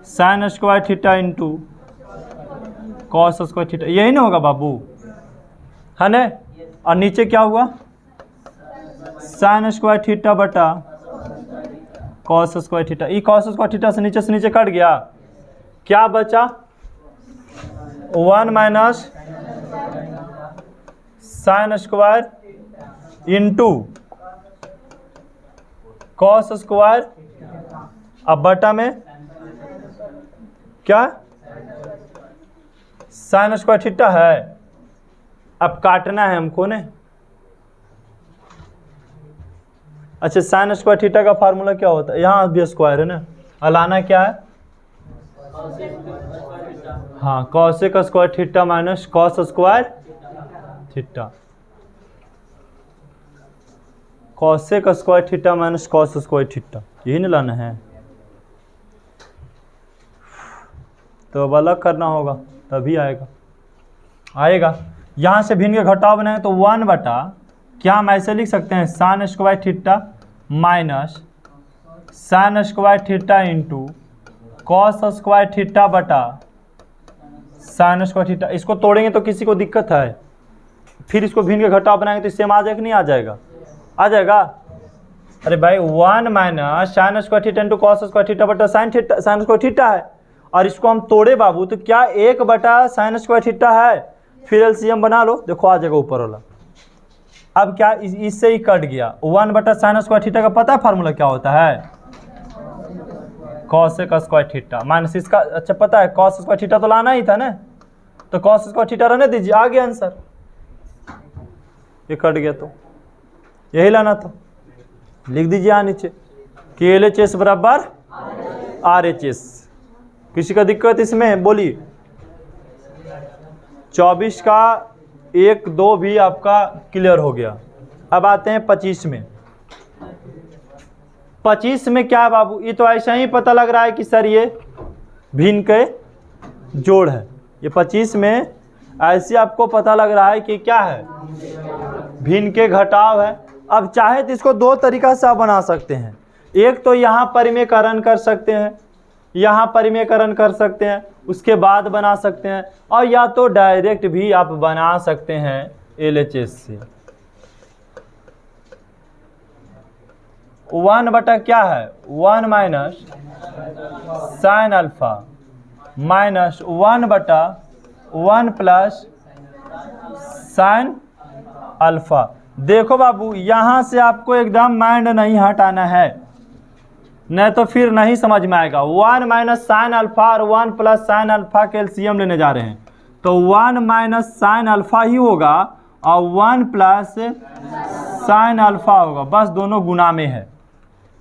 sine square theta into cos square theta, यही ना होगा बाबू, है ना। और नीचे क्या हुआ साइन स्क्वायर थीटा बटा कॉस स्क्वायर थीटा। ये कॉस स्क्वायर थीटा से नीचे कट गया, क्या बचा 1 minus sine square into cos square. अब बटा में क्या साइन स्क्वायर थीटा है, अब काटना है हमको ने। अच्छा साइन स्क्वायर थीटा का फार्मूला क्या होता है, यहाँ भी स्क्वायर है ना, अलाना क्या है, हाँ cosec square theta minus cos square theta, cosec square theta minus cos square theta, यही ना लाना है। तो अब अलग करना होगा तभी आएगा। यहाँ से भिन्न के घटाव बनाए तो 1 बटा क्या हम ऐसे लिख सकते हैं sign square theta minus sine square theta into cos square theta बटा साइन स्क्वायर थीटा। इसको तोड़ेंगे तो किसी को दिक्कत है, फिर इसको भिन्न के घटाव बनाएंगे तो इससे आ जाएगा कि नहीं आ जाएगा? आ जाएगा। अरे भाई 1 minus sine square theta into cos square theta बटा साइन स्क्वायर थीटा है, और इसको हम तोड़े बाबू तो क्या 1 बटा साइन स्क्वायर थीटा है, फिर एलसीएम बना लो, देखो आ जाएगा ऊपर वाला। अब क्या इससे ही कट गया 1 बटा साइन स्क्वायर थीटा का पता है फार्मूला क्या होता है? कॉसेक स्क्वायर थीटा माइनस इसका, अच्छा पता है कॉस स्क्वायर थीटा तो लाना ही था ना, तो कॉस स्क्वायर थीटा रहने दीजिए, आ गया आंसर। ये कट गया तो यही लाना था, लिख दीजिए यहाँ नीचे कि LHS बराबर RHS। किसी का दिक्कत इसमें बोलिए? 24 का 1 2 भी आपका क्लियर हो गया। अब आते हैं 25 में। 25 में क्या है बाबू? ये तो ऐसा ही पता लग रहा है कि सर ये भिन्न के जोड़ है। ये 25 में ऐसे आपको पता लग रहा है कि क्या है, भिन्न के घटाव है। अब चाहे तो इसको दो तरीका से आप बना सकते हैं। एक तो यहाँ परिमेयकरण कर सकते हैं, यहाँ परिमेयकरण कर सकते हैं, उसके बाद बना सकते हैं, और या तो डायरेक्ट भी आप बना सकते हैं LHS से। 1 बटा क्या है 1 माइनस साइन अल्फा माइनस 1 बटा 1 प्लस साइन अल्फा। देखो बाबू यहाँ से आपको एकदम माइंड नहीं हटाना है, नहीं तो फिर नहीं समझ में आएगा। 1 माइनस साइन अल्फा और 1 प्लस साइन अल्फा के एलसीएम लेने जा रहे हैं, तो 1 माइनस साइन अल्फा ही होगा और 1 प्लस साइन अल्फा होगा, बस दोनों गुना में है।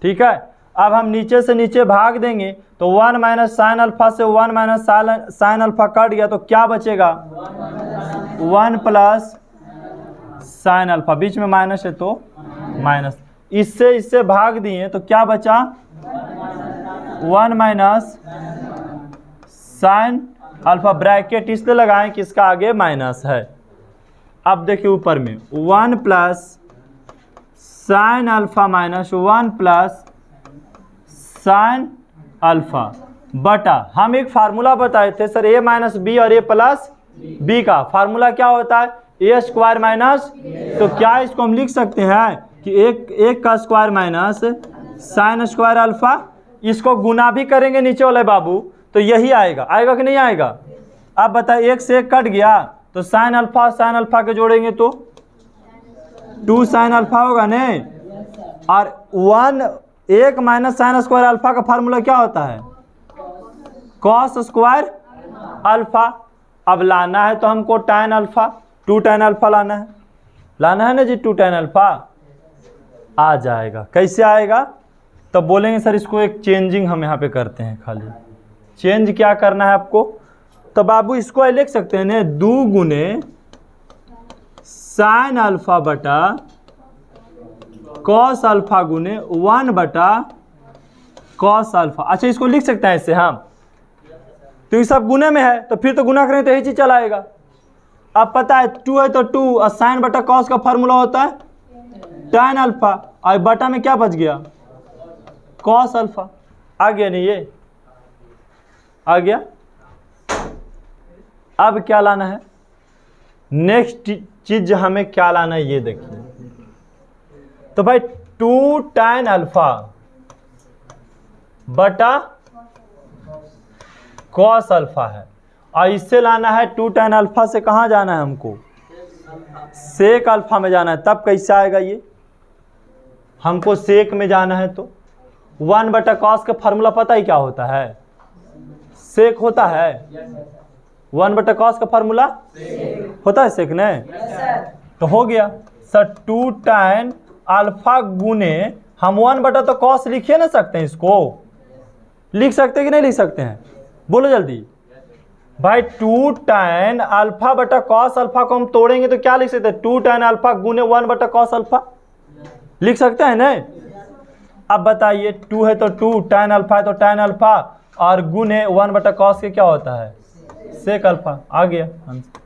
ठीक है, अब हम नीचे से नीचे भाग देंगे तो 1 माइनस साइन अल्फा से 1 माइनस साइन अल्फा कट गया तो क्या बचेगा 1 प्लस साइन अल्फा, बीच में माइनस है तो माइनस, इससे भाग दिए तो क्या बचा 1 माइनस साइन अल्फा। ब्रैकेट इसलिए लगाएं कि इसका आगे माइनस है। अब देखिए ऊपर में 1 plus sine alpha minus 1 plus sine alpha बटा, हम एक फार्मूला बताए थे सर A माइनस बी और A प्लस बी का फार्मूला क्या होता है A स्क्वायर माइनस, तो क्या इसको हम लिख सकते हैं कि एक का square minus sine square alpha. इसको गुना भी करेंगे नीचे वाले बाबू तो यही आएगा, आएगा कि नहीं आएगा? अब बताइए 1 से 1 कट गया तो साइन अल्फा के जोड़ेंगे तो 2 साइन अल्फा होगा नहीं, और 1 माइनस साइन स्क्वायर अल्फा का फार्मूला क्या होता है कॉस स्क्वायर अल्फा। अब लाना है तो हमको tan अल्फा 2 tan अल्फा लाना है ना जी, 2 tan अल्फा आ जाएगा। कैसे आएगा? तो बोलेंगे सर इसको एक चेंजिंग हम यहाँ पे करते हैं, खाली चेंज क्या करना है आपको, तो बाबू इसको लिख सकते हैं 2 गुने साइन अल्फा बटा कॉस अल्फा गुने 1 बटा कॉस अल्फा। अच्छा इसको लिख सकते हैं इससे हम, तो ये सब गुने में है तो फिर तो गुना करें तो यही चीज चला आएगा। अब पता है 2 है तो 2 और साइन बटा कॉस का फार्मूला होता है tan अल्फा, और बटा में क्या बच गया कॉस अल्फा। आ गया नहीं, ये आ गया। अब क्या लाना है, नेक्स्ट चीज हमें क्या लाना है ये देखिए, तो भाई 2 tan अल्फा बटा कॉस अल्फा है, और इससे लाना है 2 tan अल्फा से कहाँ जाना है हमको सेक अल्फा में जाना है। तब कैसे आएगा ये, हमको सेक में जाना है तो 1 बटा कॉस का फार्मूला पता ही क्या होता है सेक होता है, 1 बटा कॉस का फार्मूला होता है सेक ने, तो हो गया सर 2 tan अल्फा गुने, हम 1 बटा तो कॉस लिखिए ना सकते हैं, इसको लिख सकते हैं कि नहीं लिख सकते हैं, बोलो जल्दी भाई। 2 tan अल्फा बटा कॉस अल्फा को हम तोड़ेंगे तो क्या लिख सकते हैं 2 tan अल्फा गुने 1 बटा कॉस अल्फा लिख सकते हैं ना। अब बताइए 2 है तो 2, tan अल्फा है तो tan अल्फा, और गुने 1 बटा कॉस के क्या होता है सेक अल्फा। आ गया आंसर।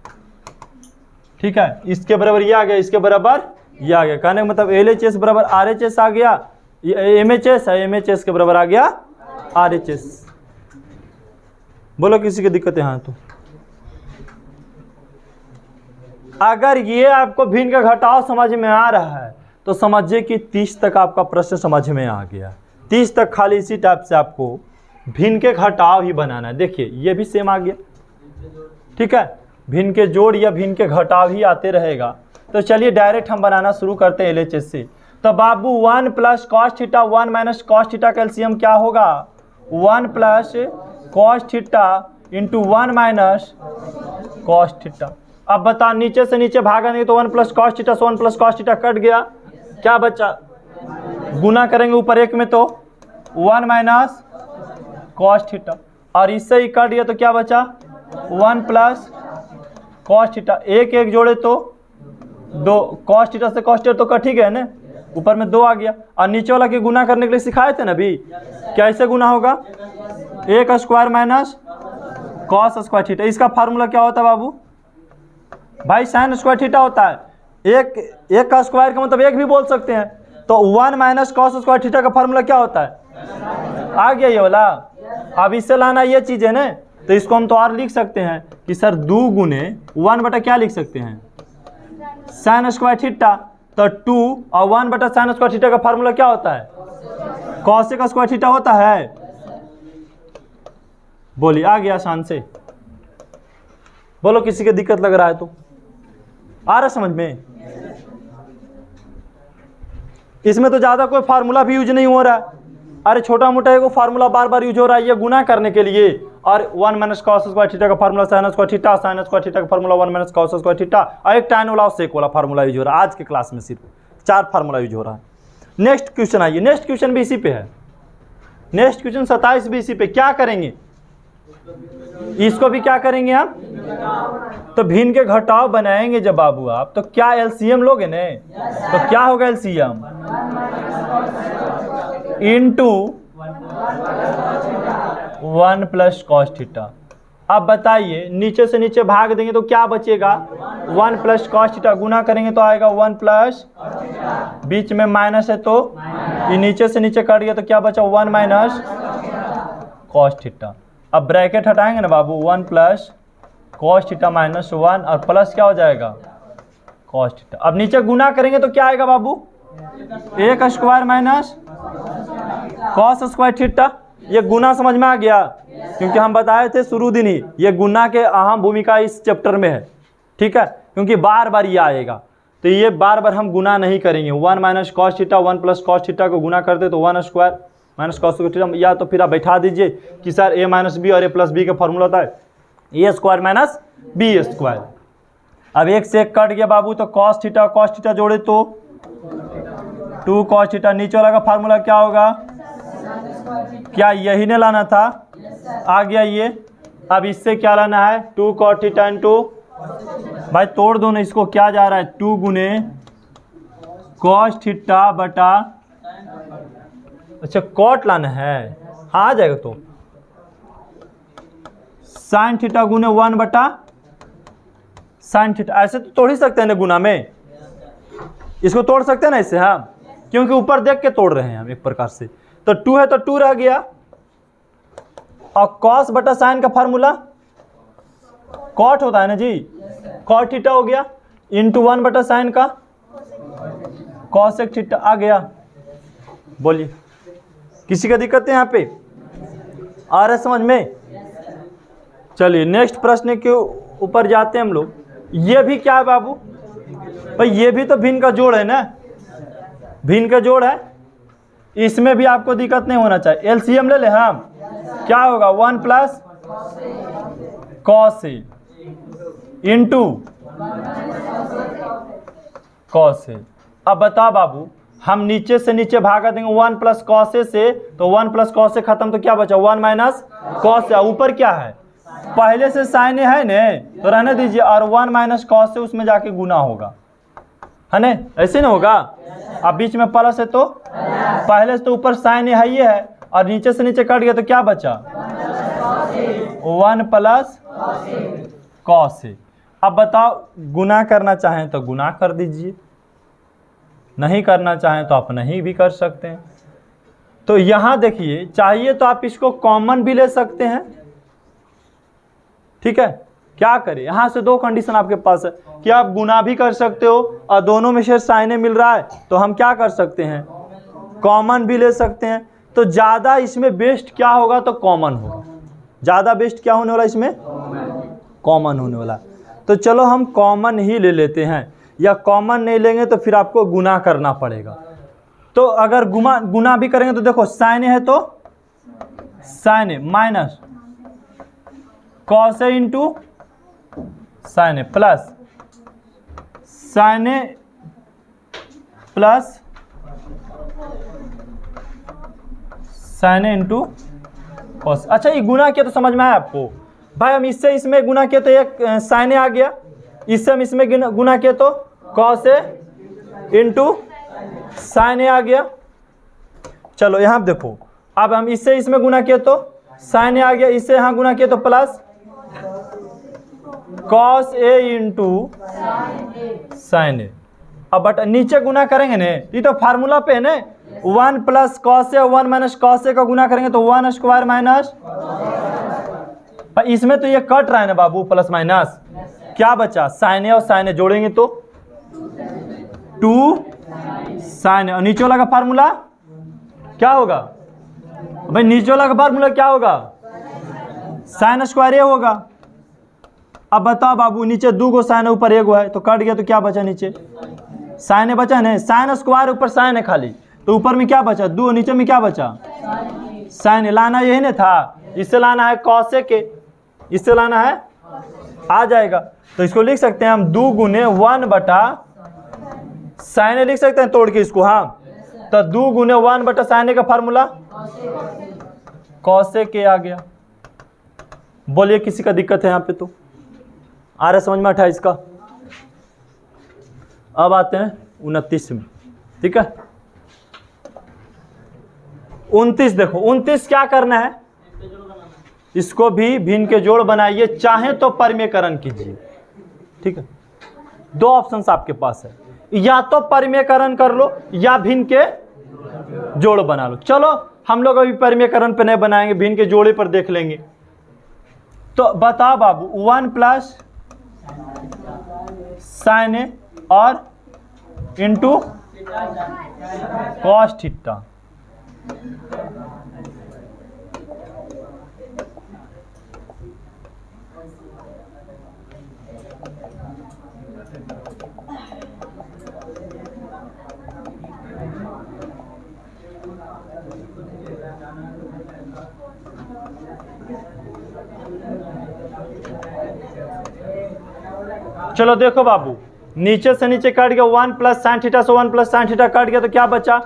ठीक है, इसके बराबर ये आ गया, इसके बराबर ये आ गया। कहने का मतलब LHS बराबर RHS आ गया, MHS है, MHS के बराबर आ गया RHS। बोलो किसी की दिक्कत यहाँ तो? अगर ये आपको भिन्न का घटाव समझ में आ रहा है तो समझिए कि 30 तक आपका प्रश्न समझ में आ गया। 30 तक खाली इसी टाइप से आपको भिन्न के घटाव ही बनाना है। देखिए ये भी सेम आ गया, ठीक है, भिन्न के जोड़ या भिन्न के घटाव ही आते रहेगा। तो चलिए डायरेक्ट हम बनाना शुरू करते हैं LHS से। तो बाबू 1 plus cos theta 1 minus cos theta का एलसीएम क्या होगा? 1 plus cos theta into 1 minus cos theta. अब बता, नीचे से नीचे भागेंगे तो 1 प्लस कॉस थीटा से 1 प्लस कॉस थीटा कट गया, क्या बचा? गुना करेंगे ऊपर एक में तो 1 माइनस कॉस थीटा, और इससे ही कट गया तो क्या बचा? 1 प्लस कॉस थीटा। एक एक जोड़े तो 2, कॉस थीटा से कॉस थीटा तो कट ही गया ना, ऊपर में 2 आ गया। और नीचे वाला के गुना करने के लिए सिखाए थे ना अभी, कैसे गुना होगा? 1 square minus cos square theta. इसका फार्मूला क्या होता है बाबू? भाई साइन स्क्वायर थीटा होता है। एक का स्क्वायर का मतलब एक भी बोल सकते हैं। तो 1 माइनस कॉस स्क्वायर थीटा का फार्मूला क्या होता है? आ गया ये वाला। अब इससे लाना ये चीज़ है ना, तो इसको हम तो और लिख सकते हैं कि सर 2 गुने 1 बटा क्या लिख सकते हैं? Sign square theta. तो 2 और 1 बटा साइन स्क्वायर थीटा का फार्मूला क्या होता है? कॉसेक स्क्वायर थीटा होता है। बोलिए, आ गया आसान से? बोलो किसी की दिक्कत लग रहा है तो? आ रहा समझ में? इसमें तो ज़्यादा कोई फार्मूला भी यूज नहीं हो रहा है। अरे छोटा मोटा एक फार्मूला बार बार यूज हो रहा है ये गुना करने के लिए। और 1 माइनस कॉस स्क्वायर थीटा का formula sine square theta, sine square theta का formula 1 minus cos square theta, और एक tan वाला और सेक वाला फार्मूला यूज हो रहा है। आज के क्लास में सिर्फ 4 फार्मूला यूज हो रहा है। नेक्स्ट क्वेश्चन आइए। नेक्स्ट क्वेश्चन भी इसी पे है। नेक्स्ट क्वेश्चन 27 भी इसी पे। क्या करेंगे? इसको भी क्या करेंगे आप? तो भिन्न के घटाव बनाएंगे जब बाबू आप, तो क्या एलसीएम लोगे ने? तो क्या होगा LCM? Into 1 plus cos theta. अब बताइए, नीचे से नीचे भाग देंगे तो क्या बचेगा? 1 प्लस कॉस थीटा। गुना करेंगे तो आएगा 1 प्लस, बीच में माइनस है तो ये नीचे से नीचे कट गया तो क्या बचा? 1 माइनस कॉस थीटा। अब ब्रैकेट हटाएंगे ना बाबू, 1 प्लस कॉस थीटा माइनस 1 और प्लस क्या हो जाएगा? Cos theta. अब नीचे गुना करेंगे तो क्या आएगा बाबू? 1 square minus cos square theta. ये गुना समझ में आ गया? क्योंकि हम बताए थे शुरू दिन ही ये गुना के अहम भूमिका इस चैप्टर में है, ठीक है, क्योंकि बार बार ये आएगा। तो ये बार बार हम गुना नहीं करेंगे। 1 minus cos theta 1 plus cos theta को गुना करते तो 1 स्क्वायर माइनस कॉस थीटा, या तो फिर आप बैठा दीजिए कि सर a माइनस बी और a प्लस बी का फॉर्मूला होता है a square minus B square. अब एक से एक कट गया बाबू, तो कॉस थीटा जोड़े तो 2 कॉस थीटा। नीचे वाला का फार्मूला क्या होगा? क्या यही ने लाना था? आ गया ये। अब इससे क्या लाना है? 2 कॉस थीटा इंटू, भाई तोड़ दो ना इसको, क्या जा रहा है? 2 गुने कॉस थीटा बटा, अच्छा कॉट लाना है, हाँ आ जाएगा। तो साइन थीटा गुने 1 बटा साइन थीटा। ऐसे तो तोड़ ही सकते हैं ना गुना में, इसको तोड़ सकते हैं ना इससे, हाँ, क्योंकि ऊपर देख के तोड़ रहे हैं हम एक प्रकार से। तो 2 है तो 2 रह गया, और कॉस बटा साइन का फार्मूला कॉट होता है ना जी, कॉट थीटा हो गया इंटू 1 बटा साइन का कॉसेक थीटा आ गया। बोलिए किसी का दिक्कत है यहाँ पे? आ रहा है समझ में? चलिए नेक्स्ट प्रश्न के ऊपर जाते हैं हम लोग। ये भी क्या है बाबू? भाई ये भी तो भिन्न का जोड़ है ना, भिन्न का जोड़ है, इसमें भी आपको दिक्कत नहीं होना चाहिए। एलसीएम ले ले हम, क्या होगा? 1 plus cos A into cos A. अब बता बाबू, हम नीचे से नीचे भागा देंगे 1 प्लस कॉस ए से, तो 1 प्लस कॉस ए खत्म तो क्या बचा? 1 माइनस कॉस ए। ऊपर क्या है? पहले से साइन है ने, तो रहने दीजिए, और 1 माइनस कॉस ए उसमें जाके गुना होगा, है ना? ऐसे ना होगा? अब बीच में प्लस है तो पहले से तो ऊपर साइन है ये है, और नीचे से नीचे कट गया तो क्या बचा? 1 प्लस कॉस ए। अब बताओ, गुना करना चाहें तो गुना कर दीजिए, नहीं करना चाहें तो आप नहीं भी कर सकते हैं। तो यहां देखिए, चाहिए तो आप इसको कॉमन भी ले सकते हैं, ठीक है। क्या करें, यहां से दो कंडीशन आपके पास है कि आप गुना भी कर सकते हो और दोनों में से साइने मिल रहा है तो हम क्या कर सकते हैं, कॉमन भी ले सकते हैं। तो ज़्यादा इसमें बेस्ट क्या होगा, तो कॉमन होगा। ज़्यादा बेस्ट क्या होने वाला इसमें, कॉमन होने वाला। तो चलो हम कॉमन ही ले लेते हैं, या कॉमन नहीं लेंगे तो फिर आपको गुना करना पड़ेगा। तो अगर गुना भी करेंगे तो देखो, साइन है तो साइन है minus cos A into sine A plus sign A plus sign A into cos. अच्छा, ये गुना किया तो समझ में आया आपको भाई। हम इससे इसमें गुना किया तो एक साइन ए आ गया, इससे हम इसमें गुना किया तो कॉस ए इंटू साइन ए आ गया। चलो यहाँ देखो, अब हम इससे इसमें गुना किया तो साइन ए आ गया, इससे यहाँ गुना किया तो plus cos A into sine ए। अब बट नीचे गुना करेंगे ने, ये तो फार्मूला पे है ना, 1 plus cos A 1 minus cos A का गुना करेंगे तो 1 स्क्वायर माइनस, इसमें तो ये कट रहा है ना बाबू, प्लस माइनस क्या बचा, साइन ए और साइन ए जोड़ेंगे तो 2 साइन ए, और नीचे वाला का फार्मूला क्या होगा भाई, नीचे वाला का फार्मूला क्या होगा, साइन स्क्वायर ए होगा। अब बताओ बाबू, नीचे 2 गो साइन है, ऊपर 1 गो है, तो कट गया तो क्या बचा, नीचे साइन ए बचा नहीं, साइन स्क्वायर ऊपर साइन है खाली, तो ऊपर में क्या बचा 2, नीचे में क्या बचा साइन ए। लाना यही नहीं था, इससे लाना है कॉस ए के, इससे लाना है, आ जाएगा। तो इसको लिख सकते हैं हम 2 गुने 1 बटा साइन ए, लिख सकते हैं तोड़ के इसको। हाँ, तो 2 गुने 1 बटा साइन ए का फार्मूला कॉस ए के आ गया। बोलिए किसी का दिक्कत है यहाँ पे, तो आ रहा समझ में 28 का। अब आते हैं 29 में, ठीक है। 29 देखो, 29 क्या करना है, इसको भी भिन्न के जोड़ बनाइए, चाहे तो परिमेयकरण कीजिए, ठीक है। 2 ऑप्शंस आपके पास है, या तो परिमेयकरण कर लो या भिन्न के जोड़ बना लो। चलो हम लोग अभी परिमेयकरण पे नहीं बनाएंगे, भिन्न के जोड़े पर देख लेंगे। तो बताओ बाबू, 1 प्लस साइन ए और इंटू कॉस थीटा, चलो देखो बाबू, नीचे से नीचे कट गया 1 प्लस साइन थीटा से 1 प्लस साइन थीटा कट गया तो क्या बचा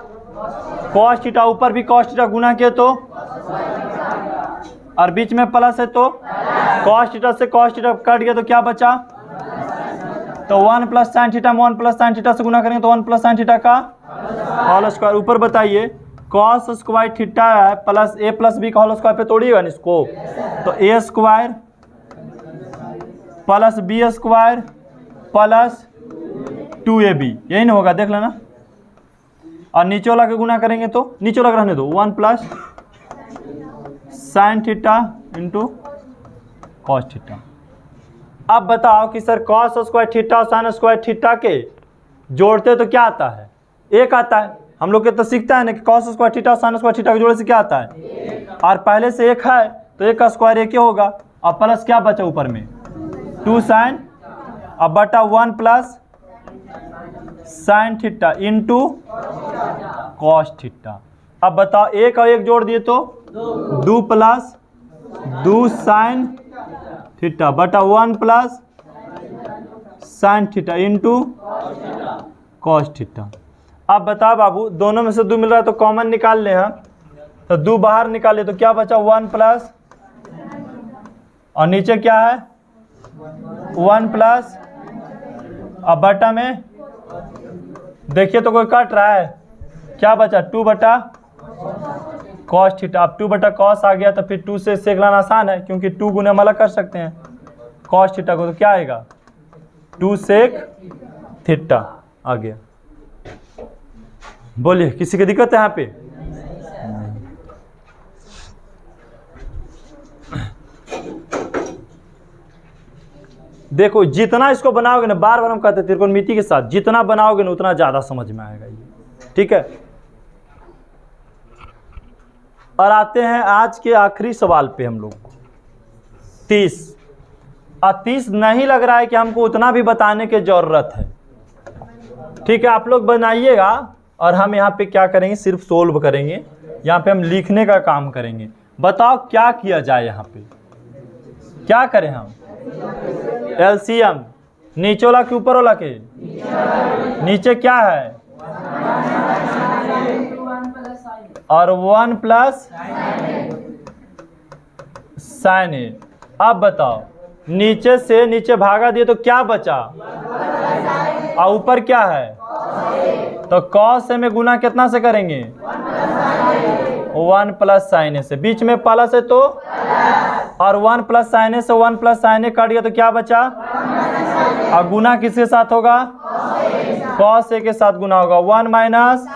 कॉस थीटा, ऊपर भी कॉस थीटा गुना किया तो, और बीच में प्लस है तो कॉस थीटा से कॉस थीटा कट गया तो क्या बचा, तो 1 प्लस साइन थीटा में 1 प्लस साइन थीटा से गुना करेंगे तो 1 प्लस साइन थीटा का होल स्क्वायर। ऊपर बताइए कॉस स्क्वायर थीटा है प्लस ए प्लस बी का होल स्क्वायर पे तोड़िएगा ना इसको, तो A square plus B square plus 2ab, यही ना होगा, देख लेना। और नीचे वाला के गुना करेंगे तो नीचे वाला रहने दो, 1 plus sine theta into cos theta. अब बताओ कि सर कॉस स्क्वायर थीटा और साइन स्क्वायर थीटा के जोड़ते तो क्या आता है, एक आता है। हम लोग के तो सीखता है ना कि कॉस स्क्वायर थीटा और साइन स्क्वायर थीटा के जोड़े से क्या आता है, और पहले से एक है तो एक का स्क्वायर एक ही होगा, और प्लस क्या बचा ऊपर में 2 साइन, अब बटा 1 plus sine theta into cos theta. अब बताओ एक और एक जोड़ दिए तो 2 प्लस 2 साइन थीटा बटा 1 plus sine theta into cos theta. अब बताओ बाबू, दोनों में से 2 मिल रहा है तो कॉमन निकाल ले हम, तो 2 बाहर निकाले तो क्या बचा 1 प्लस, और नीचे क्या है 1 प्लस, अब बटा में देखिए तो कोई काट रहा है, क्या बचा 2 बटा कॉस थीटा। अब 2 बटा कॉस आ गया तो फिर 2 से सेक लाना आसान है, क्योंकि 2 गुने हम अलग कर सकते हैं कॉस थीटा को, तो क्या आएगा 2 सेक थीटा आ गया। बोलिए किसी की दिक्कत है यहाँ पे? देखो जितना इसको बनाओगे ना, बार बार हम कहते हैं त्रिकोणमिति के साथ जितना बनाओगे ना उतना ज्यादा समझ में आएगा ये, ठीक है। और आते हैं आज के आखिरी सवाल पे हम लोग 30। 30 नहीं लग रहा है कि हमको उतना भी बताने की जरूरत है, ठीक है। आप लोग बनाइएगा और हम यहाँ पे क्या करेंगे, सिर्फ सोल्व करेंगे। यहाँ पे हम लिखने का काम करेंगे। बताओ क्या किया जाए, यहाँ पे क्या करें हम? एलसीएम नीचे वाला के ऊपर वाला के? नीचे क्या है? और 1 प्लस साइन ए। अब बताओ नीचे से नीचे भागा दिए तो क्या बचा, और ऊपर क्या है? तो कॉस ए में गुना कितना से करेंगे? 1 प्लस साइन ए से। बीच में प्लस है तो, और 1 प्लस साइन ए से 1 प्लस साइन ए कट गया तो क्या बचा? और गुना किसके साथ होगा? कॉस ए के साथ गुना होगा। 1 माइनस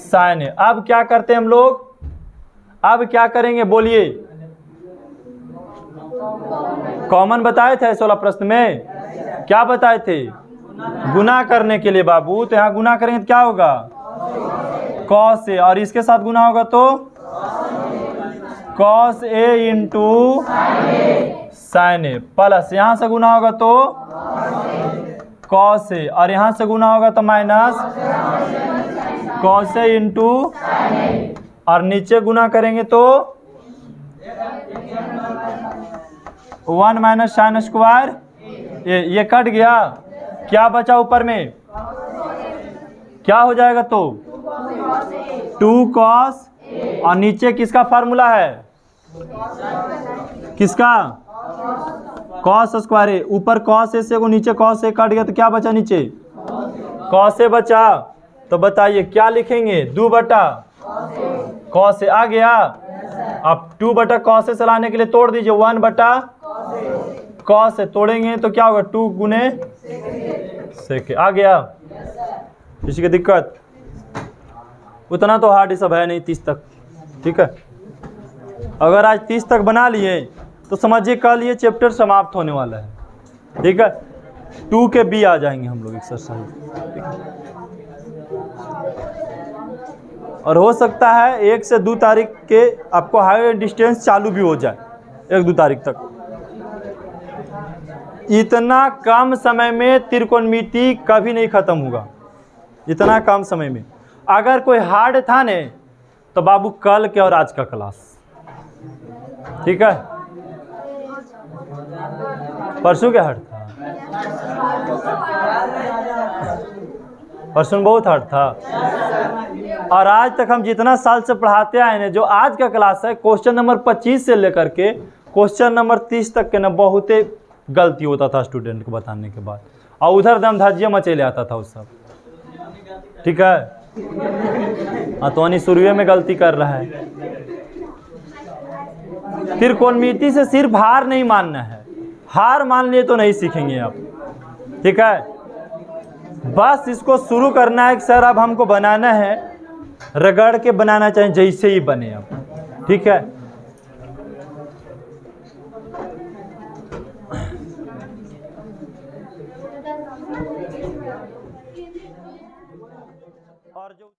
साइन ए। अब क्या करते हैं हम लोग? अब क्या करेंगे बोलिए? कॉमन बताए थे इस वाला प्रश्न में, क्या बताए थे? गुना करने के लिए बाबू। तो यहाँ गुना करेंगे तो क्या होगा? कॉस ए, और इसके साथ गुना होगा तो cos A into sine A, plus यहाँ से गुना होगा तो कॉस ए, और यहाँ से गुना होगा तो माइनस कॉस ए इंटू, और नीचे गुना करेंगे तो 1 माइनस साइन स्क्वायर। ये कट गया, क्या बचा ऊपर में? क्या हो जाएगा तो 2 कॉस, और नीचे किसका फार्मूला है? किसका? कॉस स्क्वायर ए। ऊपर कॉस ए से को नीचे कॉस ए कट गया तो क्या बचा नीचे? कॉस ए बचा। तो बताइए क्या लिखेंगे? 2 बटा कॉस ए आ गया। अब 2 बटा कॉस ए से लाने के लिए तोड़ दीजिए, 1 बटा कॉस ए तोड़ेंगे तो क्या होगा? 2 गुने सेक आ गया। किसी की दिक्कत? उतना तो हार्ड ही सब है नहीं 30 तक, ठीक है। अगर आज 30 तक बना लिए तो समझिए कल ये चैप्टर समाप्त होने वाला है, ठीक है। 2 के बी आ जाएंगे हम लोग एक्सरसाइज, और हो सकता है 1 से 2 तारीख के आपको हाई डिस्टेंस चालू भी हो जाए, 1-2 तारीख तक। इतना कम समय में त्रिकोणमिति कभी नहीं खत्म होगा, इतना कम समय में। अगर कोई हार्ड था ने तो बाबू कल के और आज का क्लास, ठीक है। परसों क्या हार्ड था? परसों बहुत हार्ड था। और आज तक हम जितना साल से पढ़ाते आए हैं, जो आज का क्लास है क्वेश्चन नंबर 25 से लेकर के क्वेश्चन नंबर 30 तक के ना बहुत गलती होता था स्टूडेंट को बताने के बाद, और उधर दम धज्जिया मचेले आता था उस सब, ठीक है। तो शुरुए में गलती कर रहा है। त्रिकोणमिति से सिर्फ हार नहीं मानना है, हार मान लिए तो नहीं सीखेंगे आप, ठीक है। बस इसको शुरू करना है कि सर अब हमको बनाना है, रगड़ के बनाना चाहिए जैसे ही बने अब, ठीक है।